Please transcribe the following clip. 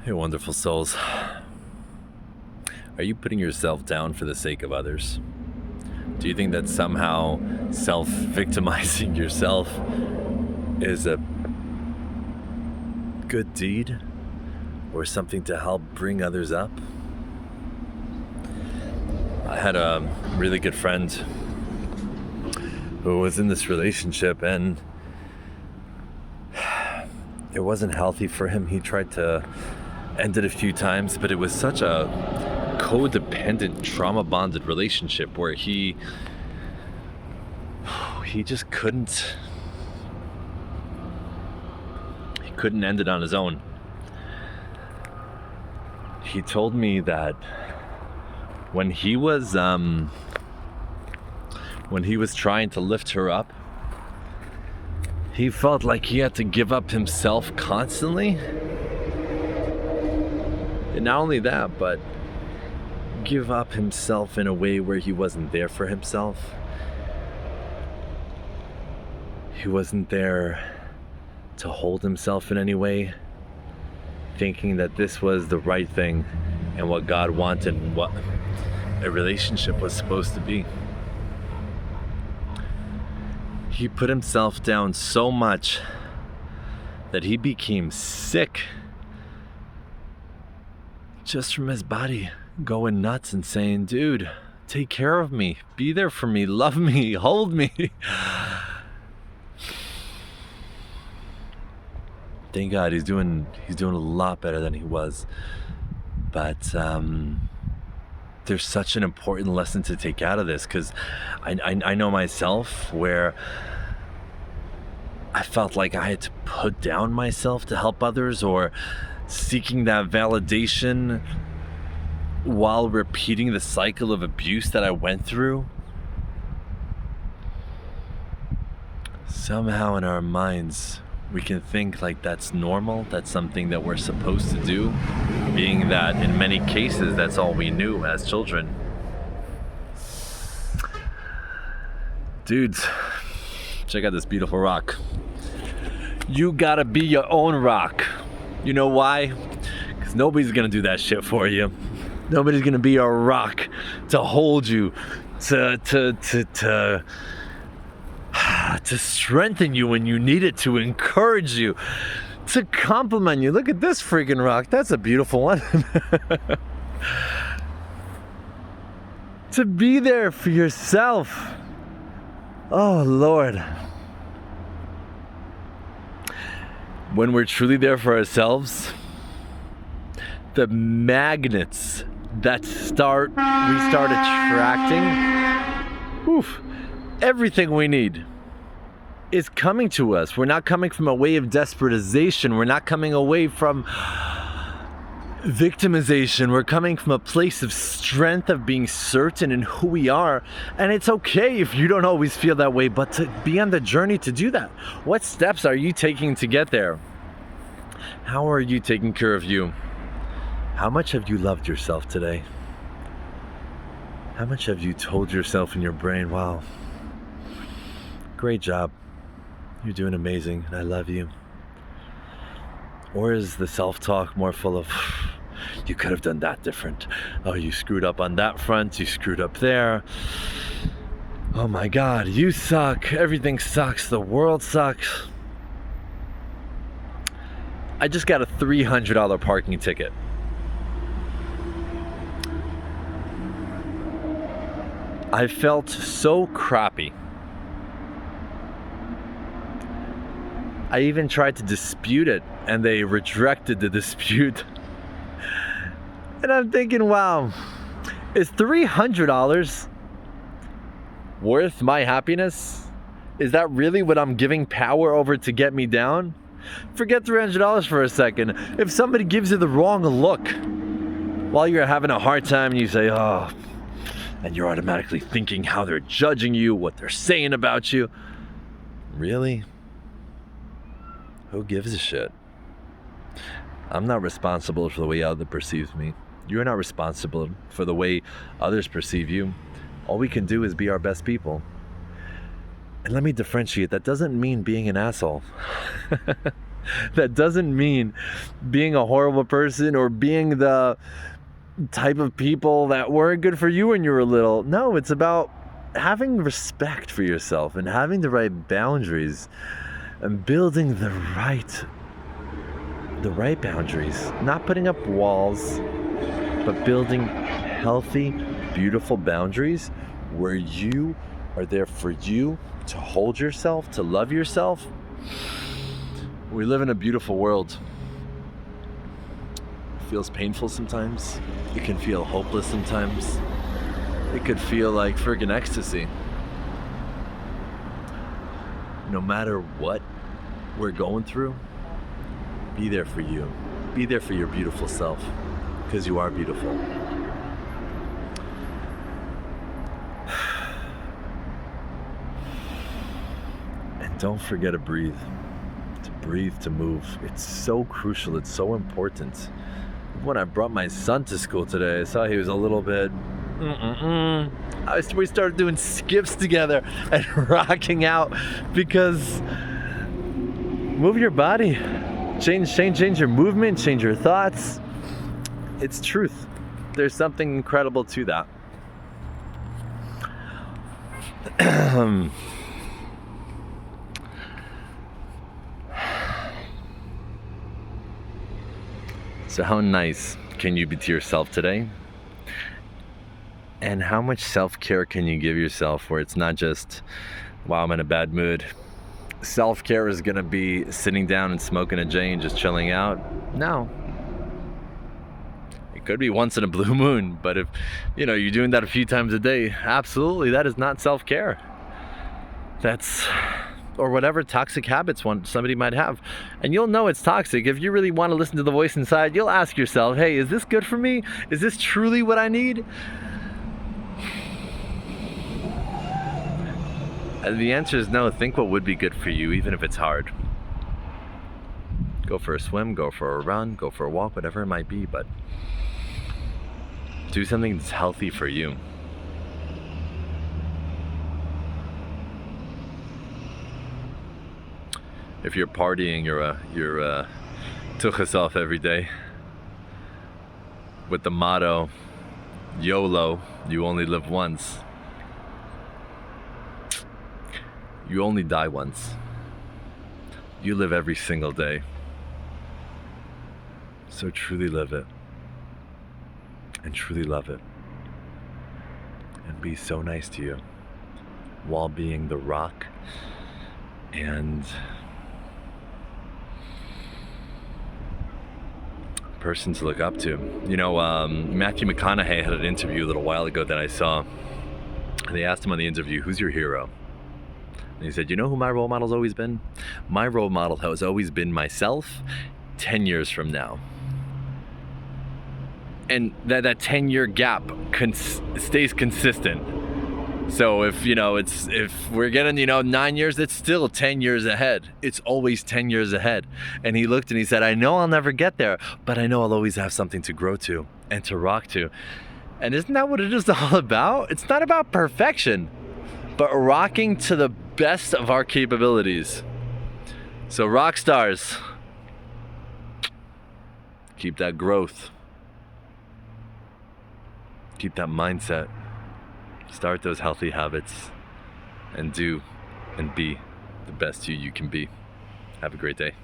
Hey, wonderful souls. Are you putting yourself down for the sake of others? Do you think that somehow self-victimizing yourself is a good deed or something to help bring others up? I had a really good friend who was in this relationship, and it wasn't healthy for him. He tried to end it a few times, but it was such a codependent, trauma-bonded relationship where he just couldn't end it on his own. He told me that when he was trying to lift her up, he felt like he had to give up himself constantly. And not only that, but give up himself in a way where he wasn't there for himself. He wasn't there to hold himself in any way, thinking that this was the right thing and what God wanted and what a relationship was supposed to be. He put himself down so much that he became sick just from his body going nuts and saying, dude, take care of me, be there for me, love me, hold me. Thank God he's doing a lot better than he was. But there's such an important lesson to take out of this, because I know myself where I felt like I had to put down myself to help others, or seeking that validation while repeating the cycle of abuse that I went through. Somehow in our minds, we can think like that's normal, that's something that we're supposed to do, being that in many cases that's all we knew as children. Dudes, check out this beautiful rock. You gotta be your own rock. You know why? Because nobody's gonna do that shit for you. Nobody's gonna be a rock to hold you, to strengthen you when you need it, to encourage you, to compliment you. Look at this freaking rock. That's a beautiful one. To be there for yourself. Oh, Lord. When we're truly there for ourselves, the magnets that we start attracting, everything we need is coming to us. We're not coming from a way of desperatization. We're not coming away from victimization. We're coming from a place of strength, of being certain in who we are. And it's okay if you don't always feel that way, but to be on the journey to do that. What steps are you taking to get there? How are you taking care of you? How much have you loved yourself today? How much have you told yourself in your brain, wow, great job, you're doing amazing, and I love you? Or is the self-talk more full of, you could have done that different. Oh, you screwed up on that front, you screwed up there. Oh my God, you suck, everything sucks, the world sucks. I just got a $300 parking ticket. I felt so crappy. I even tried to dispute it, and they rejected the dispute. And I'm thinking, wow, is $300 worth my happiness? Is that really what I'm giving power over to get me down? Forget $300 for a second. If somebody gives you the wrong look while you're having a hard time, and you say, oh, and you're automatically thinking how they're judging you, what they're saying about you. Really? Who gives a shit? I'm not responsible for the way others perceive me. You're not responsible for the way others perceive you. All we can do is be our best people. And let me differentiate. That doesn't mean being an asshole. That doesn't mean being a horrible person or being the type of people that weren't good for you when you were little. No, it's about having respect for yourself and having the right boundaries and building the right boundaries. Not putting up walls, but building healthy, beautiful boundaries where you are there for you, to hold yourself, to love yourself. We live in a beautiful world. It feels painful sometimes. It can feel hopeless sometimes. It could feel like friggin' ecstasy. No matter what we're going through, be there for you. Be there for your beautiful self, because you are beautiful. And don't forget to breathe. To breathe, to move. It's so crucial. It's so important. When I brought my son to school today, I saw he was a little bit we started doing skips together and rocking out, because move your body, change your movement, change your thoughts. It's truth. There's something incredible to that. So how nice can you be to yourself today? And how much self-care can you give yourself where it's not just, wow, I'm in a bad mood. Self-care is gonna be sitting down and smoking a J and just chilling out. No. It could be once in a blue moon, but if you're doing that a few times a day, absolutely, that is not self-care. Or whatever toxic habits somebody might have. And you'll know it's toxic. If you really want to listen to the voice inside, you'll ask yourself, hey, is this good for me? Is this truly what I need? And the answer is no. Think what would be good for you, even if it's hard. Go for a swim, go for a run, go for a walk, whatever it might be, but do something that's healthy for you. If you're partying, you're tuchas off every day with the motto, YOLO, you only live once. You only die once. You live every single day. So truly live it. And truly love it. And be so nice to you while being the rock and person to look up to. Matthew McConaughey had an interview a little while ago that I saw. And they asked him on the interview, who's your hero? And he said, you know who my role model's always been? My role model has always been myself 10 years from now. And that 10-year gap stays consistent. So if we're getting 9 years, it's still 10 years ahead. It's always 10 years ahead. And he looked and he said, I know I'll never get there, but I know I'll always have something to grow to and to rock to. And isn't that what it is all about? It's not about perfection, but rocking to the best of our capabilities. So rock stars, keep that growth, keep that mindset, start those healthy habits, and do and be the best you can be. Have a great day.